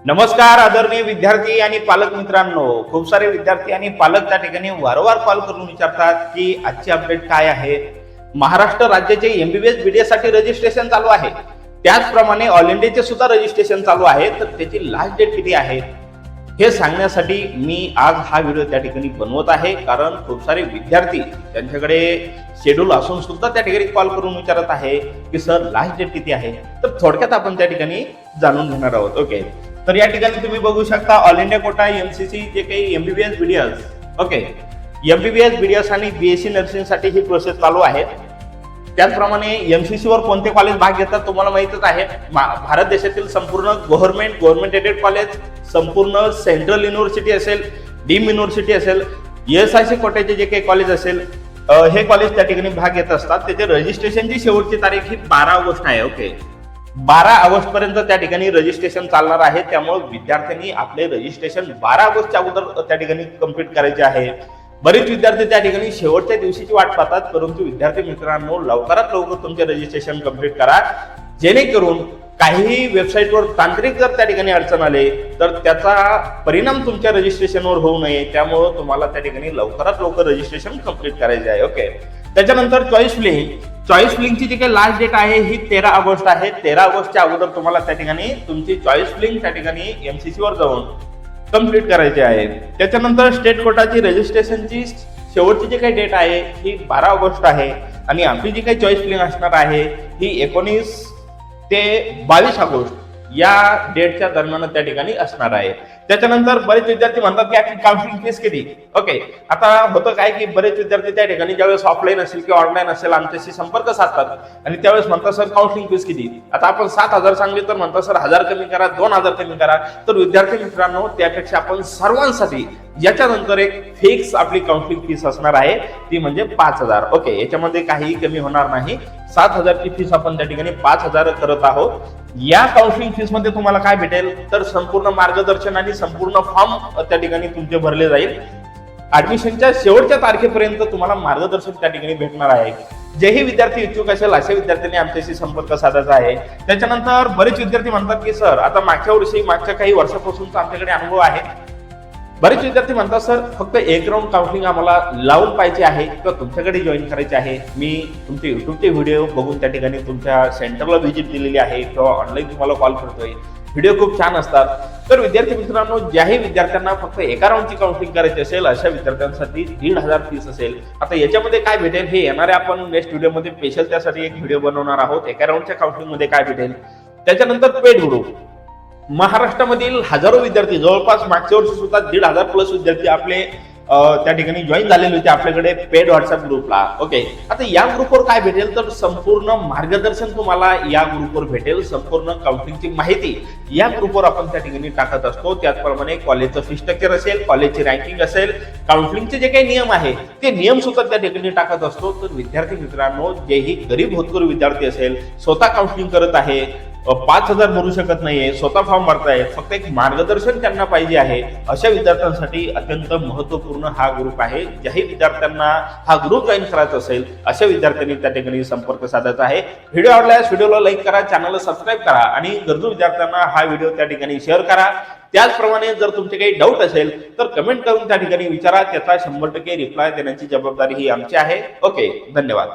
नमस्कार आदरणीय विद्यार्थी आणि पालक मित्रांनो, खूप सारे विद्यार्थी आणि पालक त्या ठिकाणी वारंवार कॉल करून विचारतात की आजची अपडेट काय आहे. महाराष्ट्र राज्याचे एमबीबीएस बीडीएस साठी रजिस्ट्रेशन चालू आहे, त्याचप्रमाणे ऑल इंडियाचे सुद्धा रजिस्ट्रेशन चालू आहे. तर त्याची लास्ट डेट किती आहे हे सांगण्यासाठी मी आज हा व्हिडिओ त्या ठिकाणी बनवत आहे. कारण खूप सारे विद्यार्थी त्यांच्याकडे शेड्यूल असून सुद्धा त्या ठिकाणी कॉल करून विचारत आहे की सर लास्ट डेट किती आहे. तर थोडक्यात आपण त्या ठिकाणी जाणून घेणार आहोत. ओके, तर या ठिकाणी तुम्ही बघू शकता ऑल इंडिया कोटा एमसीसी जे काही MBBS BDS, okay, MBBS BDS आणि बीएससी नर्सिंग साठी ही प्रोसेस चालू आहे. त्याचप्रमाणे एमसीसी वर कोणते कॉलेज भाग घेतात तुम्हाला माहितच आहे. भारत देशातील संपूर्ण गव्हर्नमेंट एडेड कॉलेज, संपूर्ण सेंट्रल युनिव्हर्सिटी असेल, डीम युनिव्हर्सिटी असेल, एसआयसी कोट्याचे जे काही कॉलेज असेल, हे कॉलेज त्या ठिकाणी भाग घेत असतात. त्याचे रजिस्ट्रेशनची शेवटची तारीख ही 12 ऑगस्ट आहे. ओके, 12 ऑगस्ट पर्यंत त्या ठिकाणी रजिस्ट्रेशन चालणार आहे. त्यामुळे विद्यार्थ्यांनी आपले रजिस्ट्रेशन 12 ऑगस्टच्या अगोदर त्या ठिकाणी कंप्लीट करायचे आहे. बरेच विद्यार्थी त्या ठिकाणी शेवटच्या दिवशीची वाट पाहतात, परंतु विद्यार्थी मित्रांनो लवकरात लवकर तुमचे रजिस्ट्रेशन कंप्लीट करा, जेणेकरून काहीही वेबसाईटवर तांत्रिक जर त्या ठिकाणी अडचण आले तर त्याचा परिणाम तुमच्या रजिस्ट्रेशनवर होऊ नये. त्यामुळे तुम्हाला त्या ठिकाणी लवकरात लवकर रजिस्ट्रेशन कंप्लीट करायचे आहे. ओके, त्याच्यानंतर चॉईस फिलिंगची जी काही लास्ट डेट आहे ही 13 ऑगस्ट आहे. 13 ऑगस्टच्या अगोदर तुम्हाला त्या ठिकाणी तुमची चॉईस फिलिंग त्या ठिकाणी एमसीसी वर जाऊन कंप्लीट करायची आहे. त्याच्यानंतर स्टेट कोटाची रजिस्ट्रेशनची शेवटची जी काही डेट आहे ही 12 ऑगस्ट आहे आणि आपली जी काही चॉईस फिलिंग असणार आहे ही 19 ते 22 ऑगस्ट या डेटच्या दरम्यान त्या ठिकाणी असणार आहे. त्याच्यानंतर बरेच विद्यार्थी म्हणतात की आपली काउन्सिलिंग फीस किती. ओके, आता होतं काय की बरेच विद्यार्थी त्या ठिकाणी ज्यावेळेस ऑफलाईन असेल किंवा ऑनलाईन असेल आमच्याशी संपर्क साधतात आणि त्यावेळेस म्हणतात सर काउन्सिलिंग फीस किती. आता आपण 7,000 सांगली तर म्हणतात सर 1,000 कमी करा, 2,000 कमी करा. तर विद्यार्थी मित्रांनो त्यापेक्षा आपण सर्वांसाठी याच्यानंतर एक फिक्स आपली काउन्सिलिंग फीस असणार आहे, ती म्हणजे 5,000. ओके, याच्यामध्ये काहीही कमी होणार नाही. 7,000 ची फीस आपण त्या ठिकाणी 5,000 करत आहोत. या काउन्सिलिंग फीस मध्ये तुम्हाला काय भेटेल तर संपूर्ण मार्गदर्शन आणि संपूर्ण फॉर्म त्या ठिकाणी तुमचे भरले जाईल. ऍडमिशनच्या शेवटच्या तारखेपर्यंत तुम्हाला मार्गदर्शन त्या ठिकाणी भेटणार आहे. जेही विद्यार्थी इच्छुक असेल अशा विद्यार्थ्यांनी आमच्याशी संपर्क साधायचा आहे. त्याच्यानंतर बरेच विद्यार्थी म्हणतात की सर आता मागच्या काही वर्षापासूनचा आमच्याकडे अनुभव आहे. बरेच विद्यार्थी म्हणतात सर फक्त एक राऊंड काउन्सिलिंग आम्हाला लावून पाहिजे आहे किंवा तुमच्याकडे जॉईन करायचे आहे. मी तुमचे युट्यूबचे व्हिडिओ बघून त्या ठिकाणी तुमच्या सेंटरला व्हिजिट दिलेली आहे किंवा ऑनलाईन तुम्हाला कॉल करतोय. व्हिडिओ खूप छान असतात. तर विद्यार्थी मित्रांनो ज्याही विद्यार्थ्यांना फक्त एका राऊंडची काउन्सिलिंग करायची असेल अशा विद्यार्थ्यांसाठी 1,500 फीस असेल. आता याच्यामध्ये काय भेटेल हे येणाऱ्या आपण नेक्स्ट व्हिडिओमध्ये स्पेशल त्यासाठी एक व्हिडिओ बनवणार आहोत. एका राऊंडच्या काउन्सिलिंग मध्ये काय भेटेल. त्याच्यानंतर पेड ग्रुप, महाराष्ट्रामधील हजारो विद्यार्थी, जवळपास मागच्या वर्षी सुद्धा 1,500 प्लस विद्यार्थी आपले त्या ठिकाणी जॉईन झालेले होते आपल्याकडे पेड व्हॉट्सअप ग्रुपला. ओके, आता या ग्रुपवर काय भेटेल तर संपूर्ण मार्गदर्शन तुम्हाला या ग्रुपवर भेटेल. संपूर्ण काउन्सिलिंगची माहिती या ग्रुपवर आपण त्या ठिकाणी टाकत असतो. त्याचप्रमाणे कॉलेजचं फी स्ट्रक्चर असेल, कॉलेजची रँकिंग असेल, काउन्सिलिंगचे जे काही नियम आहे ते नियम सुद्धा त्या ठिकाणी टाकत असतो. तर विद्यार्थी मित्रांनो जेही गरीब होतकरू विद्यार्थी असेल, स्वतः काउन्सिलिंग करत आहे, 5,000 भरू शकत नाहीये, स्वतः फॉर्म भरतायत, फक्त एक मार्गदर्शन त्यांना पाहिजे आहे, अशा विद्यार्थ्यांसाठी अत्यंत महत्वपूर्ण हा ग्रुप आहे. ज्याही विद्यार्थ्यांना हा ग्रुप जॉईन करायचा असेल अशा विद्यार्थ्यांनी त्या ठिकाणी संपर्क साधायचा आहे. व्हिडिओ आवडल्यास व्हिडिओला लाईक करा, चॅनलला सबस्क्राईब करा आणि गरजू विद्यार्थ्यांना हा व्हिडिओ त्या ठिकाणी शेअर करा. त्याचप्रमाणे जर तुमचे काही डाऊट असेल तर कमेंट करून त्या ठिकाणी विचारा. त्याचा 100% रिप्लाय देण्याची जबाबदारी ही आमची आहे. ओके, धन्यवाद.